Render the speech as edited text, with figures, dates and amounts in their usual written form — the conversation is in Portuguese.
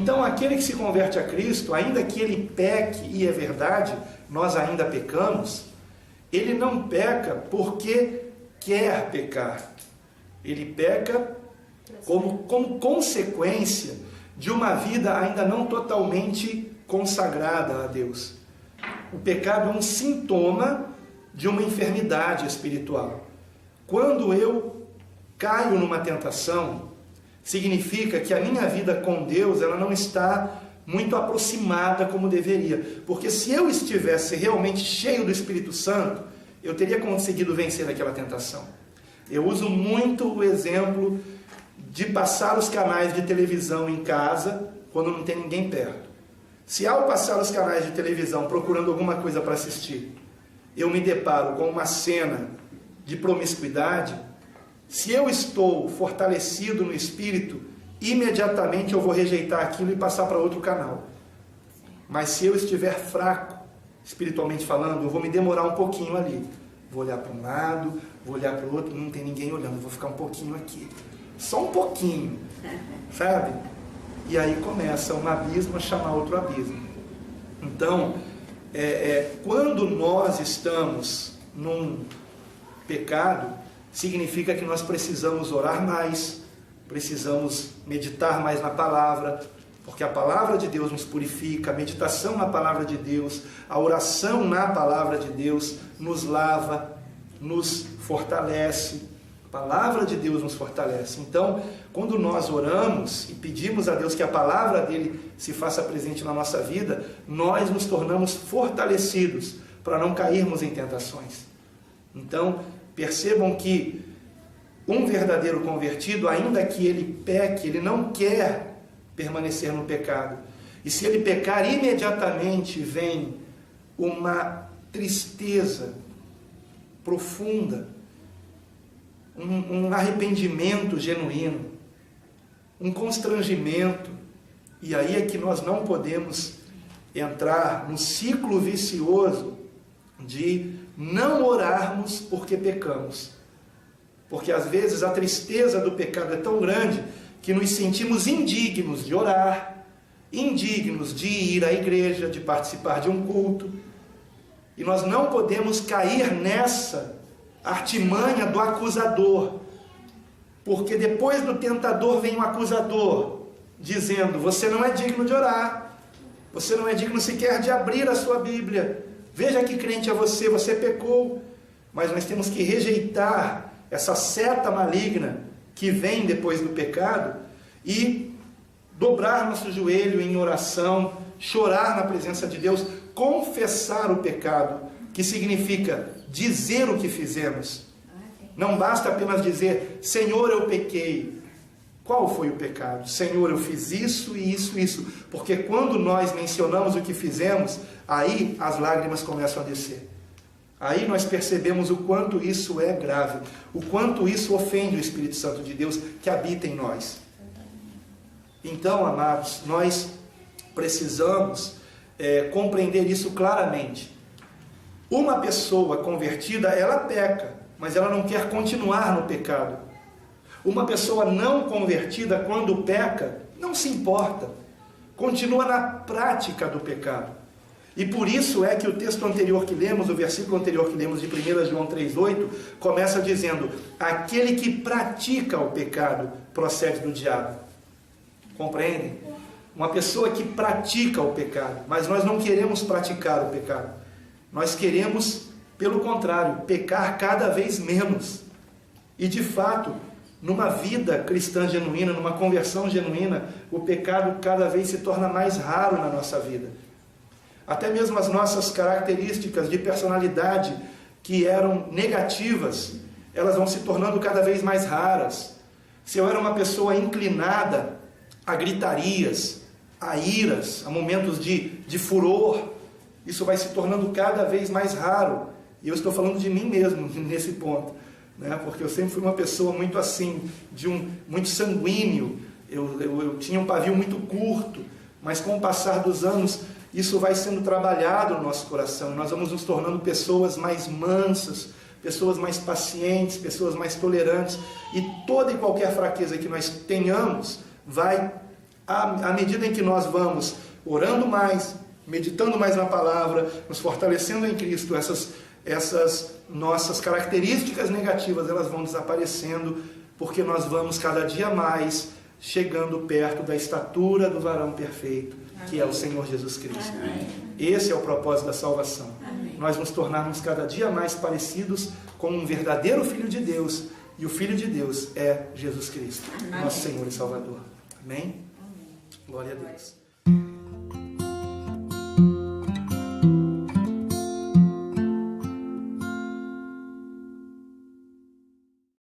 Então aquele que se converte a Cristo, ainda que ele peque, e é verdade, nós ainda pecamos, ele não peca porque quer pecar. Ele peca como consequência de uma vida ainda não totalmente consagrada a Deus. O pecado é um sintoma de uma enfermidade espiritual. Quando eu caio numa tentação, significa que a minha vida com Deus ela não está muito aproximada como deveria. Porque se eu estivesse realmente cheio do Espírito Santo, eu teria conseguido vencer aquela tentação. Eu uso muito o exemplo de passar os canais de televisão em casa quando não tem ninguém perto. Se ao passar os canais de televisão procurando alguma coisa para assistir, eu me deparo com uma cena de promiscuidade, se eu estou fortalecido no Espírito, imediatamente eu vou rejeitar aquilo e passar para outro canal. Mas se eu estiver fraco, espiritualmente falando, eu vou me demorar um pouquinho ali. Vou olhar para um lado, vou olhar para o outro, não tem ninguém olhando, vou ficar um pouquinho aqui. Só um pouquinho, sabe? E aí começa um abismo a chamar outro abismo. Então, quando nós estamos num pecado, significa que nós precisamos orar mais, precisamos meditar mais na palavra, porque a palavra de Deus nos purifica, a meditação na palavra de Deus, a oração na palavra de Deus nos lava, nos fortalece. A palavra de Deus nos fortalece. Então, quando nós oramos e pedimos a Deus que a palavra dele se faça presente na nossa vida, nós nos tornamos fortalecidos para não cairmos em tentações. Então, percebam que um verdadeiro convertido, ainda que ele peque, ele não quer permanecer no pecado. E se ele pecar, imediatamente vem uma tristeza profunda, um arrependimento genuíno, um constrangimento. E aí é que nós não podemos entrar no ciclo vicioso de não orarmos porque pecamos. Porque às vezes a tristeza do pecado é tão grande que nos sentimos indignos de orar, indignos de ir à igreja, de participar de um culto. E nós não podemos cair nessa artimanha do acusador. Porque depois do tentador vem o acusador, dizendo: você não é digno de orar, você não é digno sequer de abrir a sua Bíblia. Veja que crente é você, você pecou. Mas nós temos que rejeitar essa seta maligna que vem depois do pecado e dobrar nosso joelho em oração, chorar na presença de Deus, confessar o pecado, que significa dizer o que fizemos. Não basta apenas dizer: Senhor, eu pequei. Qual foi o pecado? Senhor, eu fiz isso e isso e isso. Porque quando nós mencionamos o que fizemos, aí as lágrimas começam a descer. Aí nós percebemos o quanto isso é grave, o quanto isso ofende o Espírito Santo de Deus que habita em nós. Então, amados, nós precisamos compreender isso claramente. Uma pessoa convertida, ela peca, mas ela não quer continuar no pecado. Uma pessoa não convertida, quando peca, não se importa, continua na prática do pecado. E por isso é que o texto anterior que lemos, o versículo anterior que lemos de 1 João 3,8, começa dizendo: aquele que pratica o pecado procede do diabo. Compreendem? Uma pessoa que pratica o pecado, mas nós não queremos praticar o pecado. Nós queremos, pelo contrário, pecar cada vez menos. E de fato, numa vida cristã genuína, numa conversão genuína, o pecado cada vez se torna mais raro na nossa vida. Até mesmo as nossas características de personalidade que eram negativas, elas vão se tornando cada vez mais raras. Se eu era uma pessoa inclinada a gritarias, a iras, a momentos de furor, isso vai se tornando cada vez mais raro. E eu estou falando de mim mesmo nesse ponto, né? Porque eu sempre fui uma pessoa muito assim, muito sanguíneo. Eu tinha um pavio muito curto, mas com o passar dos anos isso vai sendo trabalhado no nosso coração. Nós vamos nos tornando pessoas mais mansas, pessoas mais pacientes, pessoas mais tolerantes. E toda e qualquer fraqueza que nós tenhamos vai à medida em que nós vamos orando mais, meditando mais na palavra, nos fortalecendo em Cristo, essas nossas características negativas, elas vão desaparecendo, porque nós vamos cada dia mais chegando perto da estatura do varão perfeito, que é o Senhor Jesus Cristo. Amém. Esse é o propósito da salvação. Amém. Nós nos tornarmos cada dia mais parecidos com um verdadeiro Filho de Deus, e o Filho de Deus é Jesus Cristo, Amém. Nosso Senhor e Salvador. Amém? Amém. Glória a Deus.